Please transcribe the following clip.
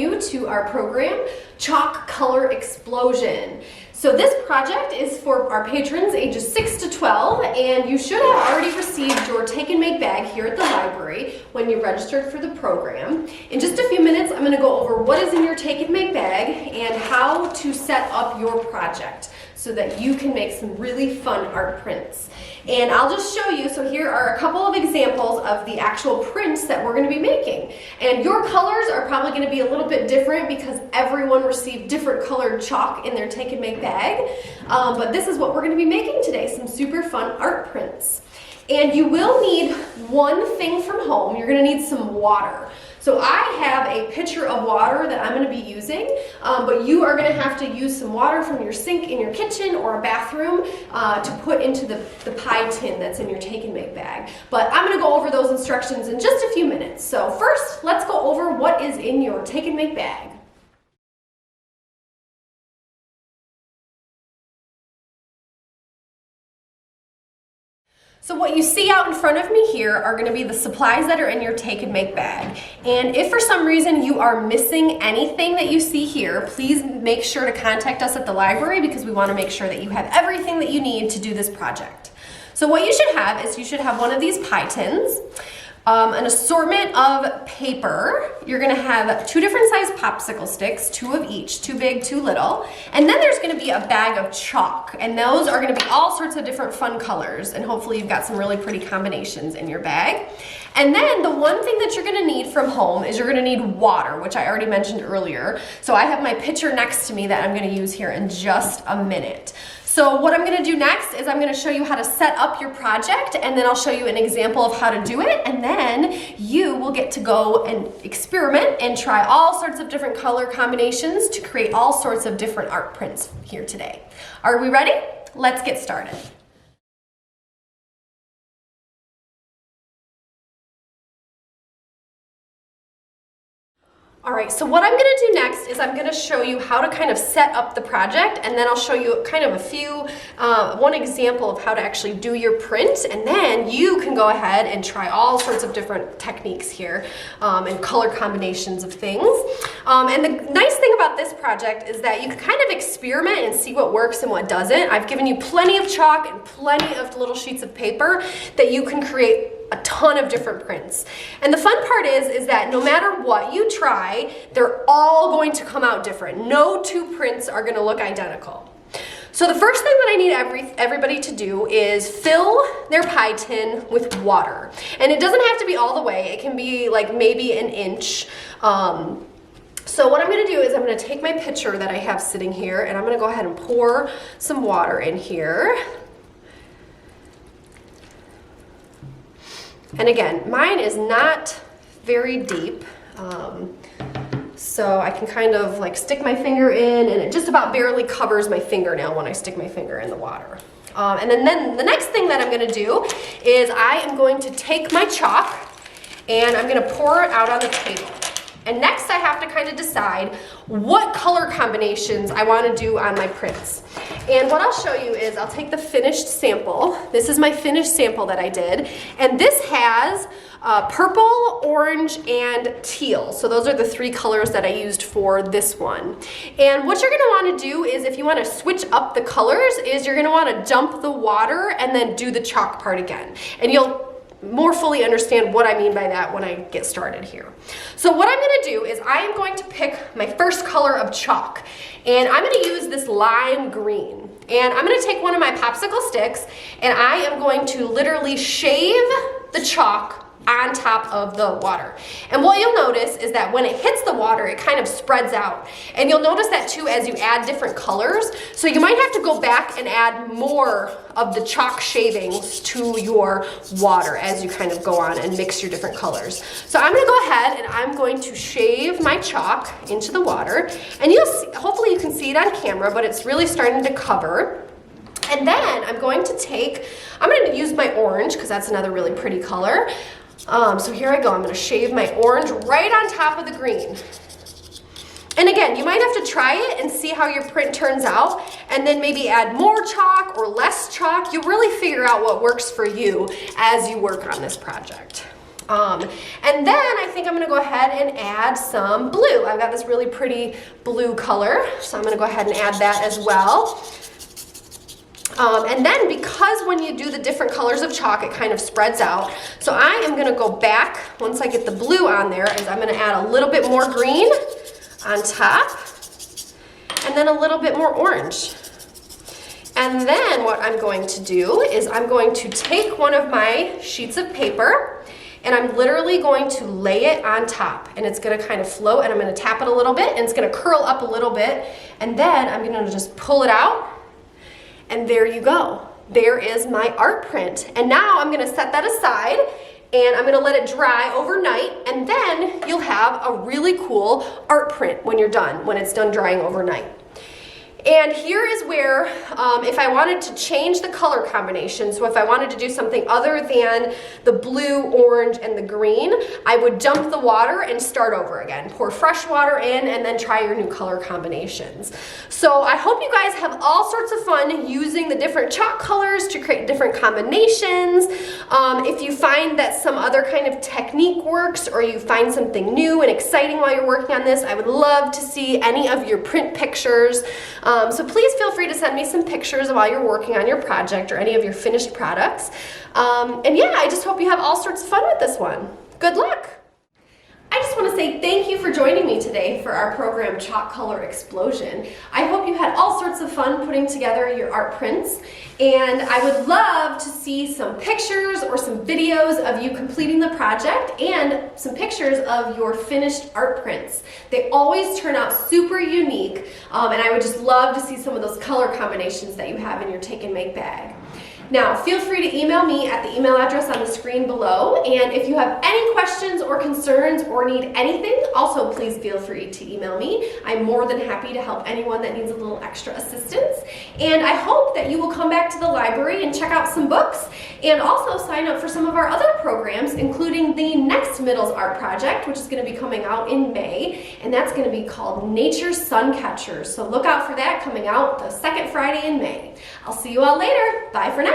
you to our program, Chalk Color Explosion. So this project is for our patrons ages 6 to 12, and you should have already received your Take and Make bag here at the library when you registered for the program. In just a few minutes, I'm going to go over what is in your Take and Make bag and how to set up your project so that you can make some really fun art prints. And I'll just show you, so here are a couple of examples of the actual prints that we're going to be making. And your colors are probably going to be a little bit different because everyone received different colored chalk in their Take and Make bag. But this is what we're going to be making today, some super fun art prints. And you will need one thing from home. You're going to need some water. So I have a pitcher of water that I'm going to be using, but you are going to have to use some water from your sink in your kitchen or a bathroom to put into the pie tin that's in your Take and Make bag. But I'm going to go over those instructions in just a few minutes. So first, let's go over what is in your Take and Make bag. So what you see out in front of me here are going to be the supplies that are in your Take and Make bag. And if for some reason you are missing anything that you see here, please make sure to contact us at the library because we want to make sure that you have everything that you need to do this project. So what you should have is you should have one of these pie tins, an assortment of paper. You're going to have 2 different size popsicle sticks, 2 of each, 2 big, 2 little. And then there's going to be a bag of chalk, and those are going to be all sorts of different fun colors, and hopefully you've got some really pretty combinations in your bag. And then the one thing that you're going to need from home is you're going to need water, which I already mentioned earlier. So I have my pitcher next to me that I'm going to use here in just a minute. So what I'm going to do next is I'm going to show you how to set up your project, and then I'll show you an example of how to do it, and then you will get to go and experiment and try all sorts of different color combinations to create all sorts of different art prints here today. Are we ready? Let's get started. All right, so what I'm gonna do next is I'm gonna show you how to kind of set up the project, and then I'll show you kind of a few, one example of how to actually do your print, and then you can go ahead and try all sorts of different techniques here and color combinations of things. And the nice thing about this project is that you can kind of experiment and see what works and what doesn't. I've given you plenty of chalk and plenty of little sheets of paper that you can create a ton of different prints. And the fun part is that no matter what you try, they're all going to come out different. No 2 prints are going to look identical. So the first thing that I need everybody to do is fill their pie tin with water. And it doesn't have to be all the way. It can be like maybe an inch. So what I'm going to do is I'm going to take my pitcher that I have sitting here, and I'm going to go ahead and pour some water in here. And again, mine is not very deep, so I can kind of like stick my finger in, and it just about barely covers my fingernail when I stick my finger in the water. And then the next thing that I'm going to do is I am going to take my chalk and I'm going to pour it out on the table. And next I have to kind of decide what color combinations I want to do on my prints. And what I'll show you is I'll take the finished sample. This is my finished sample that I did. And this has purple, orange, and teal. So those are the 3 colors that I used for this one. And what you're going to want to do is, if you want to switch up the colors, is you're going to want to dump the water and then do the chalk part again. And you'll more fully understand what I mean by that when I get started here. So what I'm going to do is I am going to pick my first color of chalk, and I'm going to use this lime green. And I'm going to take one of my popsicle sticks, and I am going to literally shave the chalk on top of the water. And what you'll notice is that when it hits the water, it kind of spreads out. And you'll notice that too as you add different colors. So you might have to go back and add more of the chalk shavings to your water as you kind of go on and mix your different colors. So I'm going to go ahead and I'm going to shave my chalk into the water. And you'll see, hopefully you can see it on camera, but it's really starting to cover. And then I'm going to use my orange because that's another really pretty color. So here I go. I'm going to shave my orange right on top of the green. And again, you might have to try it and see how your print turns out, and then maybe add more chalk or less chalk. You'll really figure out what works for you as you work on this project. And then I think I'm gonna go ahead and add some blue. I've got this really pretty blue color, so I'm gonna go ahead and add that as well. And then because when you do the different colors of chalk, it kind of spreads out. So I am gonna go back, once I get the blue on there, is I'm gonna add a little bit more green on top, and then a little bit more orange. And then what I'm going to do is I'm going to take one of my sheets of paper and I'm literally going to lay it on top, and it's gonna kind of float, and I'm gonna tap it a little bit and it's gonna curl up a little bit, and then I'm gonna just pull it out, and there you go. There is my art print. And now I'm gonna set that aside and I'm gonna let it dry overnight, and then you'll have a really cool art print when you're done, when it's done drying overnight. And here is where, if I wanted to change the color combination, so if I wanted to do something other than the blue, orange, and the green, I would dump the water and start over again. Pour fresh water in and then try your new color combinations. So I hope you guys have all sorts of fun using the different chalk colors to create different combinations. If you find that some other kind of technique works, or you find something new and exciting while you're working on this, I would love to see any of your print pictures. So please feel free to send me some pictures while you're working on your project or any of your finished products. And yeah, I just hope you have all sorts of fun with this one. Good luck! I just want to say thank you for joining me today for our program Chalk Color Explosion. I hope you had all sorts of fun putting together your art prints, and I would love to see some pictures or some videos of you completing the project and some pictures of your finished art prints. They always turn out super unique, and I would just love to see some of those color combinations that you have in your take and make bag. Now, feel free to email me at the email address on the screen below, and if you have any questions or concerns or need anything, also please feel free to email me. I'm more than happy to help anyone that needs a little extra assistance, and I hope that you will come back to the library and check out some books, and also sign up for some of our other programs, including the next Middles Art Project, which is going to be coming out in May, and that's going to be called Nature's Sun Catchers. So look out for that coming out the second Friday in May. I'll see you all later. Bye for now.